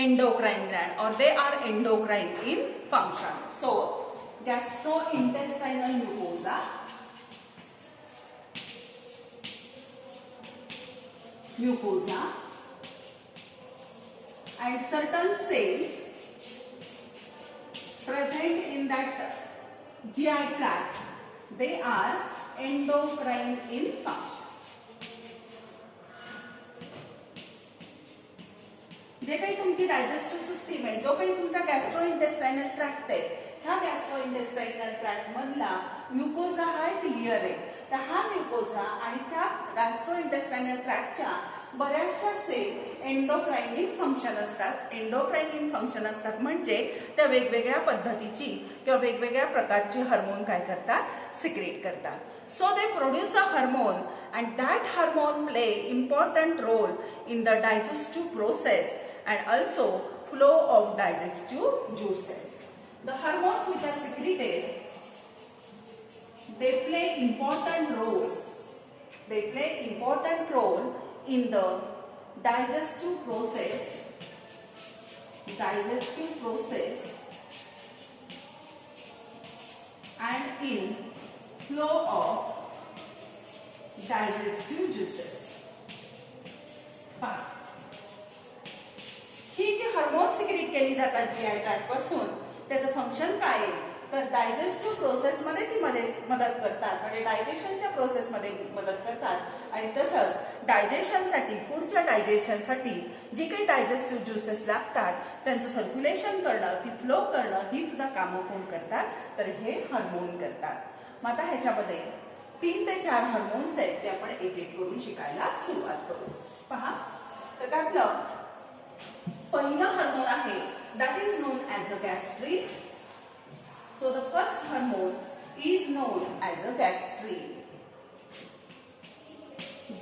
endocrine gland or they are endocrine in function. So gastrointestinal mucosa and certain cell present in that GI tract, they are endocrine in function. जे काही तुमची digestive system आहे जो काही तुमचा gastro इंटेस्टायनल tract आहे ह्या gastro इंटेस्टायनल tract मधला म्युकोझा हा एक लेयर आहे. तर हा म्युकोझा आणि त्या गॅस्ट्रो इंटेस्टायनल ट्रॅक्टच्या बऱ्याचशा सेल एंडोक्राइन इन फंक्शन असतात. एंडोक्राइन इन फंक्शन असतात म्हणजे त्या वेगवेगळ्या पद्धतीची किंवा वेगवेगळ्या प्रकारची हार्मोन काय करतात सिक्रेट करतात. So they produce a hormone and that hormone play important role in the digestive process and also flow of digestive juices. The hormones which are secreted, they play important role. They play important role in the digestive process and in flow of digestive juices. Secrete केली जातात GI tract पासून. त्याचं function काय आहे तर digestive प्रोसेसमध्ये ती मदत करतात, म्हणजे डायजेशनच्या प्रोसेसमध्ये मदत करतात. आणि तसंच डायजेशनसाठी, पुढच्या डायजेशनसाठी जी काही डायजेस्टिव्ह ज्युसेस लागतात त्यांचं सर्क्युलेशन करणं, ती फ्लो करणं, ही सुद्धा कामं कोण करतात तर हे हार्मोन करतात. मग आता ह्याच्यामध्ये 3 ते 4 हार्मोन्स आहेत ते आपण एक एक करून शिकायला सुरुवात करू. पहा, तर त्यातलं पहिलं हार्मोन आहे that is known as a gastric. So the first hormone is known as a gastrin.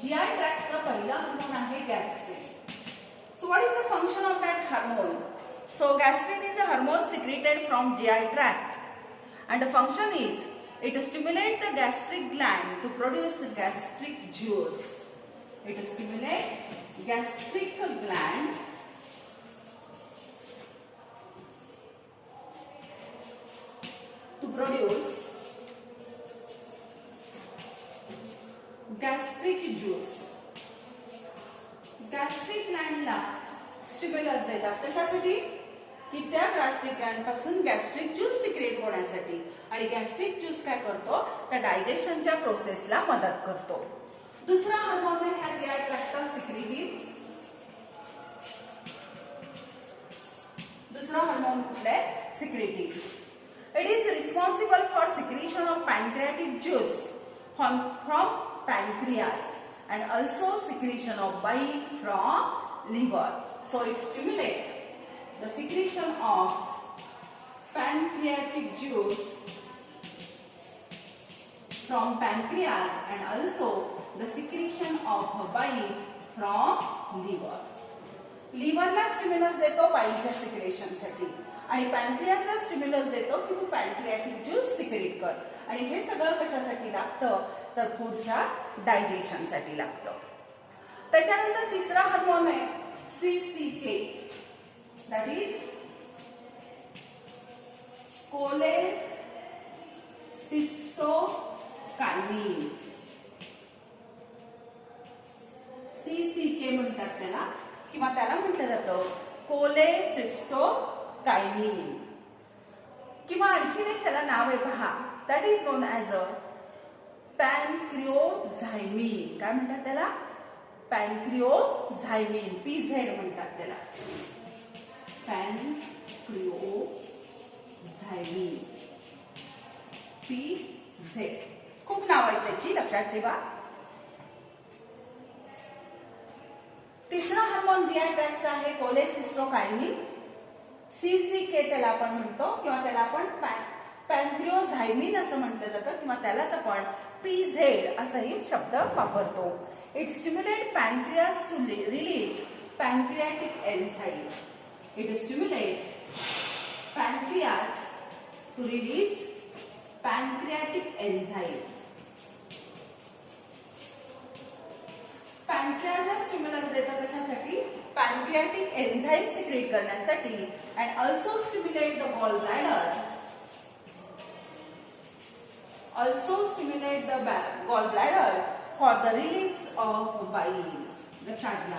GI tract चा पहिला हार्मोन आहे gastrin. So what is the function of that hormone? So gastrin is a hormone secreted from GI tract, and the function is it stimulates the gastric gland to produce gastric juice. It stimulates gastric gland to produce gastric juice. Gastric ग्लँडला stimulus देतात कशासाठी की त्या gastric gland पासून gastric juice secrete होण्यासाठी. आणि gastric juice काय करतो तर डायजेशनच्या प्रोसेसला मदत करतो. दुसरा हार्मोन आहे ह्या जीआय ट्रॅक्टचा सिक्रेटिव्ह. दुसरा हार्मोन कुठला आहे secretive. It is responsible for secretion of pancreatic juice from pancreas and also secretion of bile from liver. So it stimulates the secretion of pancreatic juice from pancreas and also the secretion of bile from liver. लिव्हरला stimulus देतो बाईलच्या सिक्रेशनसाठी आणि पॅनक्रियासला stimulus देतो की तू pancreatic juice secret कर. आणि हे सगळं कशासाठी लागतं तर पुढच्या डायजेशनसाठी लागतं. त्याच्यानंतर तिसरा हार्मोन आहे CCK, दॅट इज कोलेसिस्टोकायनिन. CCK म्हणतात त्याला, किंवा त्याला म्हटलं जातं कोलेसिस्टोकायनिन, किंवा आणखीन एक ह्याला नाव आहे पहा, that is known as a pancreozymin. काय म्हणतात त्याला पॅनक्रिओझायमिन, PZ म्हणतात त्याला पॅनक्रिओझायमिन PZ. खूप नाव आहे त्याची, लक्षात ठेवा. तिसरा हार्मोन जीआय ट्रॅक्टचा आहे कोलेसिस्टोकायनिन. CCK त्याला आपण म्हणतो, किंवा त्याला आपण पॅनक्रिओझायमिन असं म्हटलं जातं, किंवा त्यालाच आपण PZ असाही शब्द वापरतो. It stimulate pancreas to release pancreatic enzyme. It stimulate pancreas to release pancreatic enzyme. पॅनक्रियासला स्टिम्युलस देतं कशासाठी पॅनक्रियाटिक एन्झाईम सिक्रेट करण्यासाठी. And also stimulate the gall bladder. Also stimulate the gall bladder for the release of bile. लक्षात घ्या,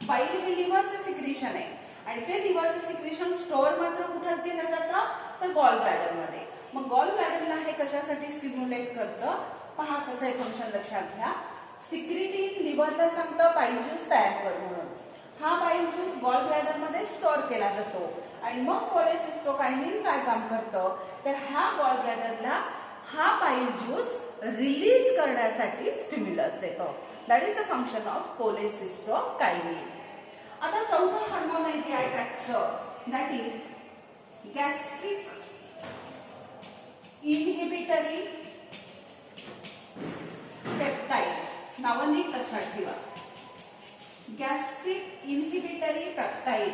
बाईल हे लिव्हरचं secretion आहे आणि ते लिव्हरचं सिक्रेशन स्टोअर मात्र कुठं केलं जातं तर गॉल ब्लॅडर मध्ये. मग गॉल ब्लॅडरला हे कशासाठी स्टिम्युलेट करतं पहा कसं आहे फंक्शन लक्षात घ्या. सिक्रेटिन लिव्हरला सांगतं बाईल ज्यूस तयार कर म्हणून. हा बाईल ज्यूस गॉल ब्लॅडर मध्ये स्टोअर केला जातो आणि मग कोलेसिस्टोकायनिन काय काम करतं तर हा गॉल ब्लॅडरला हा बाईल ज्यूस रिलीज करण्यासाठी स्टिम्युलस देतो. That is the function of cholecystokinin. आता चौथा हार्मोन आहे जीआय ट्रॅक्टचं, that is gastric inhibitory peptide. नावं नीट लक्षात ठेवा. गॅस्ट्रिक इनहिबिटरी पेप्टाइड,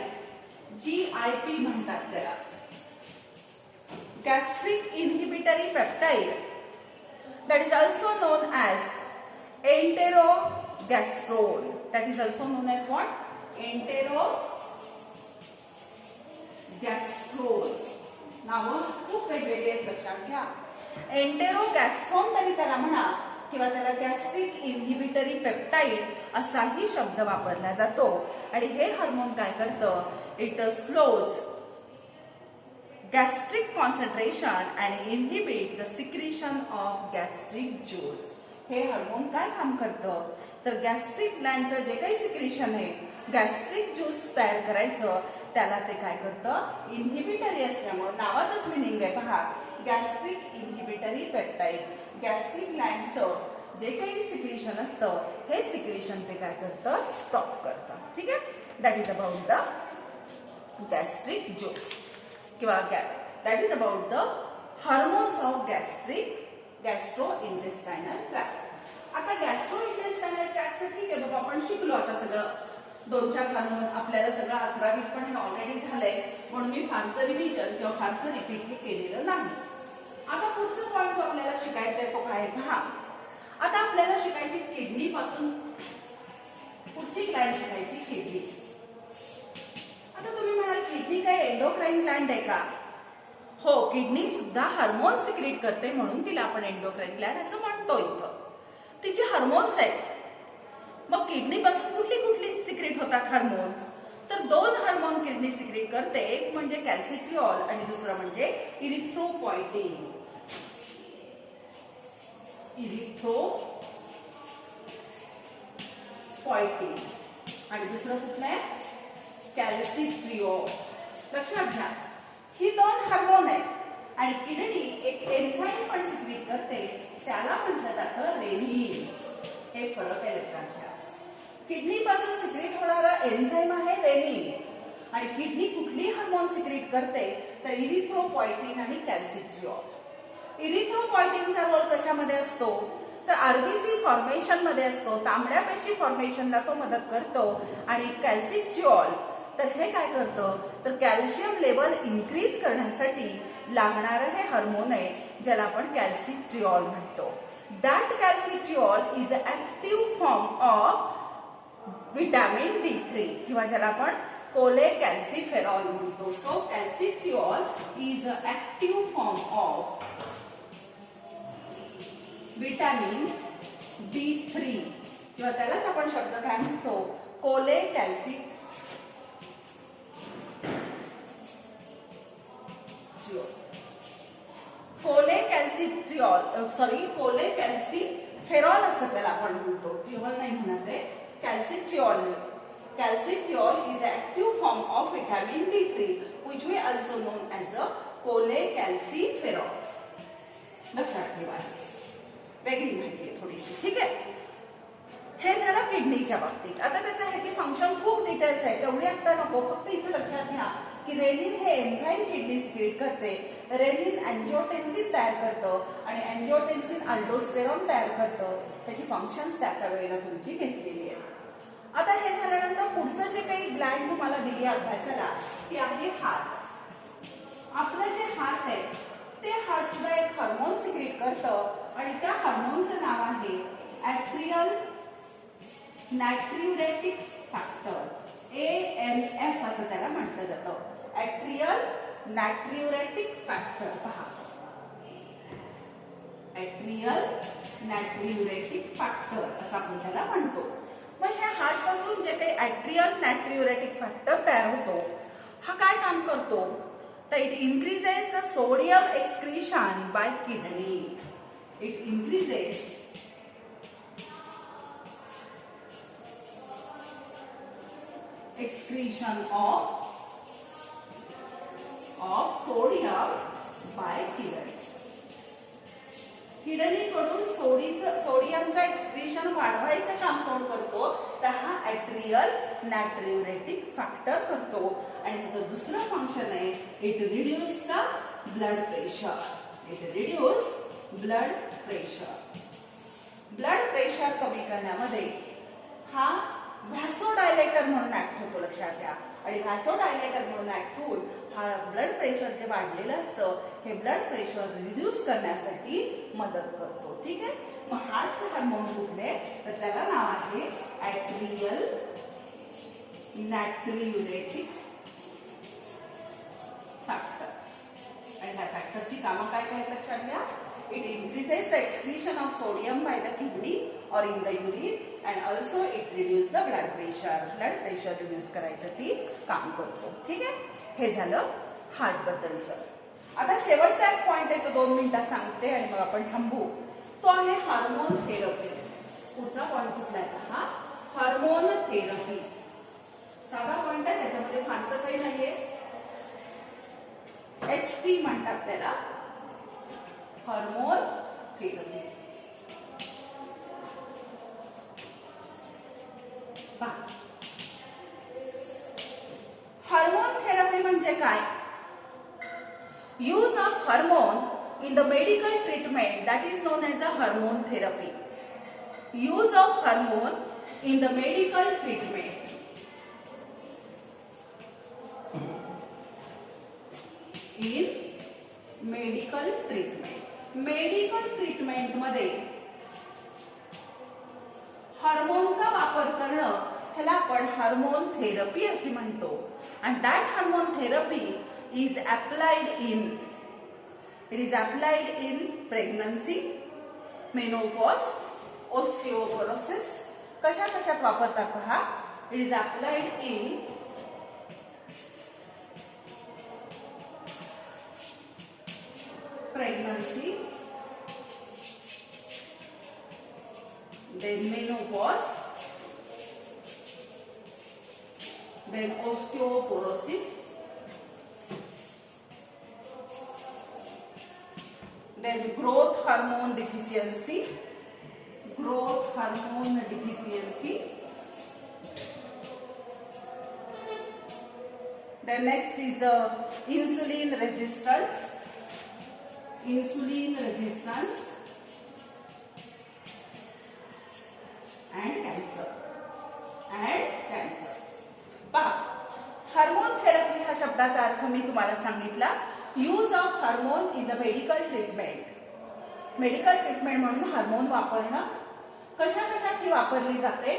GIP म्हणतात त्याला. Gastric inhibitory peptide that is also known as enterogastrone. That is also known as what? Enterogastrone. नावं खूप वेगवेगळे आहेत, लक्षात घ्या. एंटेरोगॅस्ट्रोन तरी त्याला म्हणा, किंवा त्याला गॅस्ट्रिक इनहिबिटरी पेप्टाइड असाही शब्द वापरला जातो. आणि हे हार्मोन काय करतं, it slows gastric concentration and inhibit the secretion of gastric juice. हे हार्मोन काय काम करतं, तर गॅस्ट्रिक ग्लँडचं जे काही सिक्रिशन आहे, गॅस्ट्रिक ज्यूस तयार करायचं, त्याला ते काय करतं, इनहिबिटरी असल्यामुळे नावातच मिनिंग आहे पहा, गॅस्ट्रिक इनहिबिटरी पेप्टाइड. गॅस्ट्रिक ग्लँडचं जे काही सिक्रिशन असतं, हे सिक्रिशन ते काय करतं, स्टॉप करतं. ठीक आहे, that is about the gastric juice किंवा that is about the hormones of gastrointestinal tract. आता गॅस्ट्रो इंटेस्टायनल ट्रॅक्टचं ठीक आहे बाबा, आपण शिकलो आता सगळं 2-4 हार्मोन, आपल्याला सगळं 11वीत पण ऑलरेडी झालंय, म्हणून मी फारसं रिव्हिजन किंवा फारसं रिपीट हे केलेलं नाही. आता पुढचा पॉईंट जो आपल्याला शिकायचा आहे तो काय पहा. आता आपल्याला शिकायची किडनी पासून पुढची ग्लँड शिकायची किडनी. आता तुम्ही म्हणाल किडनी काय एंडोक्राइन ग्लँड आहे का? हो, किडनी सुद्धा हार्मोन सिक्रेट करते, म्हणून तिला आपण एंडोक्राइन ग्लँड असं म्हणतो. इथं तिचे हार्मोन्स आहेत. मग किडनी पासून कुठली कुठली सिक्रेट होतात हार्मोन्स, तर 2 हार्मोन किडनी सिक्रेट करते. एक म्हणजे कॅल्सिट्रिऑल आणि दुसरं म्हणजे इरिथ्रोपॉयटिन. आणि दुसरं कुठलं आहे, कॅल्सिट्रिऑल. लक्षात घ्या, ही 2 हार्मोन आहेत आणि किडनी एक एन्झाईम पण सिक्रेट करते, त्याला म्हटलं जातं रेनिन. हे फरक आहे, लक्षात घ्या. किडनी पासून सिक्रेट होणारा एन्झाईम आहे रेनिन आणि किडनी कुठली हार्मोन सिक्रेट करते, तर इरिथ्रोपॉयटिन आणि कॅल्सिट्रिऑल. इरिथ्रोपॉयटिनचा रोल कशामध्ये असतो, तर आरबीसी फॉर्मेशन मध्ये असतो, तांबड्या पेशी फॉर्मेशनला तो मदत करतो. आणि कॅल्सिट्रिऑल तर हे काय करतं, तर कॅल्शियम लेवल इन्क्रीज करण्यासाठी लागणारं हे हार्मोन आहे, ज्याला आपण कॅल्सिट्रिऑल म्हणतो. That calcitriol is a active form of vitamin D3 किंवा ज्याला आपण कोलेकॅल्सिफेरॉल म्हणतो. So calcitriol is a active form of vitamin D3 किंवा त्यालाच आपण शब्द काय म्हणतो, कोलेकॅल्सिफेरॉल. कोलेकॅल्सिफेरॉल असं त्याला आपण म्हणतो, ट्रिऑल नाही म्हणत आहे, कॅल्सिट्रिऑल. Calcitriol is an active form of vitamin D3 which we also known as a cholecalciferol. लक्षात ठेवा, वेगळी माहिती आहे थोडीशी. ठीक आहे, हे झालं किडनीच्या बाबतीत. आता त्याचं ह्याची फंक्शन खूप डिटेल्स आहे, तेवढी आता नको, फक्त इथं लक्षात घ्या की रेनिन हे एन्झाईम किडनी सिक्रेट करते. रेनिन अँजिओटेन्सिन तयार करतं आणि अँजिओटेन्सिन अल्डोस्टेरॉन तयार करतं. त्याची फंक्शन्स त्या वेळेला तुमची घेतलेली आहे. आता हे झाल्यानंतर पुढचं जे काही ग्लँड तुम्हाला दिली अभ्यासाला ती आहे हार्ट. आपलं जे हार्ट आहे ते हार्ट सुद्धा एक हार्मोन सिक्रेट करतं आणि त्या हार्मोनचं नाव आहे ॲट्रियल नॅट्रियुरेटिक फॅक्टर, ANF असं त्याला म्हटलं जातं. Atrial नॅट्रियुरेटिक factor. पहा, ॲट्रियल नॅट्रियुरेटिक फॅक्टर असं आपण त्याला म्हणतो. मग ह्या हार्ट पासून जे काही ॲट्रियल नॅट्रियुरेटिक फॅक्टर तयार होतो, हा काय काम करतो, तर it increases the sodium excretion by kidney. It increases excretion of sodium by kidney. किडनीकडून सोडियमचा एक्सक्रीशन वाढवायचं काम कोण करतो, तर हा ॲट्रियल नॅट्रियुरेटिक फॅक्टर करतो. आणि त्याचं दुसरं फंक्शन आहे, it reduce the blood pressure. It reduce blood pressure. Blood pressure कमी करण्यामध्ये हा व्हॅसोडायलेटर म्हणून ऍक्ट होतो, लक्षात घ्या. आणि व्हॅसोडायलेटर म्हणून ऍक्ट होऊन हा ब्लड प्रेशर जे वाढलेलं असतं हे ब्लड प्रेशर रिड्यूस करण्यासाठी मदत करतो. ठीक आहे, मग हार्टचं हार्मोन कुठले, तर त्याला नाव आहे ॲट्रियल नॅट्रियुरेटिक फॅक्टर. आणि ह्या फॅक्टरची कामं काय काय लक्षात घ्या. It increases the excretion of sodium by the kidney or in the urine. And also it reduce the blood pressure reduce करायचं ती काम करतो. ठीक आहे, हे झालं हार्ट बद्दलचं. आता शेवटचा एक पॉइंट आहे तो 2 मिनिटात सांगते आणि मग आपण थांबू. तो आहे हार्मोन थेरपी. पुढचा पॉइंट कुठला आहे हा? Hormone therapy. साधा पॉइंट आहे, त्याच्यामध्ये फारसं काही नाहीये. HT म्हणतात त्याला, हार्मोन थेरपी. हार्मोन थेरपी म्हणजे काय? Use of hormone in the medical treatment that is known as a hormone therapy. Use of hormone in the medical treatment. In medical treatment. Medical treatment मध्ये हार्मोनचा वापर करणं ह्याला आपण हार्मोन थेरपी अशी म्हणतो. And that hormone therapy is applied in It is applied in pregnancy, menopause, osteoporosis. कशात वापरतात पहा? It is applied in pregnancy, then menopause, then osteoporosis, then growth hormone deficiency, then next is insulin resistance, and cancer. पहा, hormone therapy हा शब्दाचा अर्थ मी तुम्हाला सांगितला. Use of hormone in the medical treatment. Medical treatment म्हणून hormone वापरणं कशात ही वापरली जाते.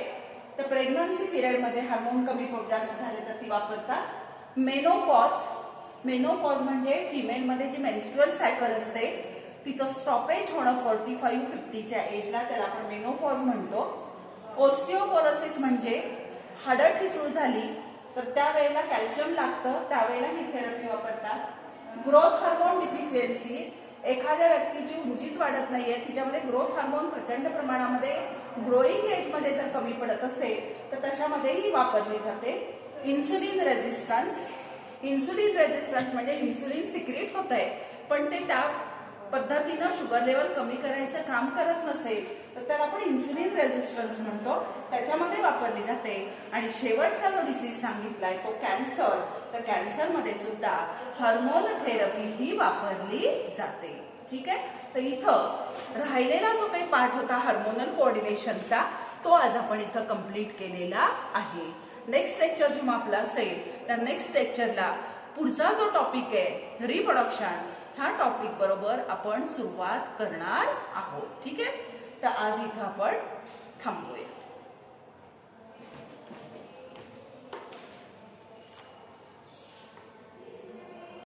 तर प्रेग्नन्सी पिरियडमध्ये हार्मोन कमी जास्त झाले तर ती वापरतात. मेनोपॉज म्हणजे फिमेलमध्ये जी मेन्स्ट्रुअल सायकल असते तिचं स्टॉपेज होणं 45-50च्या एजला, त्याला आपण मेनोपॉज म्हणतो. ओस्टिओपोरोसिस म्हणजे हाडं ठिसूळ झाली तर त्यावेळेला कॅल्शियम लागतं, त्यावेळेला ही थेरपी वापरतात. ग्रोथ हार्मोन डिफिशियन्सी, एखाद्या व्यक्तीची उंचीच वाढत नाहीये, तिच्यामध्ये ग्रोथ हार्मोन प्रचंड प्रमाणामध्ये ग्रोईंग एजमध्ये जर कमी पडत असेल तर तशामध्येही वापरली जाते. इन्सुलिन रेझिस्टन्स म्हणजे इन्सुलिन सिक्रेट होत आहे पण ते त्या पद्धतीनं शुगर लेवल कमी करायचं काम करत नसेल तर त्याला आपण इन्सुलिन रेझिस्टन्स म्हणतो, त्याच्यामध्ये वापरली जाते. आणि शेवटचा जो डिसीज सांगितलाय तो कॅन्सर, तर कॅन्सरमध्ये सुद्धा हार्मोन थेरपी ही वापरली जाते. ठीक आहे, तर इथं राहिलेला जो काही पार्ट होता हार्मोनल कोऑर्डिनेशनचा तो आज आपण इथं कंप्लीट केलेला आहे. नेक्स्ट लेक्चर जेव्हा आपला असेल त्या नेक्स्ट लेक्चरला पुढचा जो टॉपिक आहे रिप्रोडक्शन, ह्या टॉपिक बरोबर आपण सुरुवात करणार आहोत. ठीक आहे, तर आज इथं आपण थांबूया.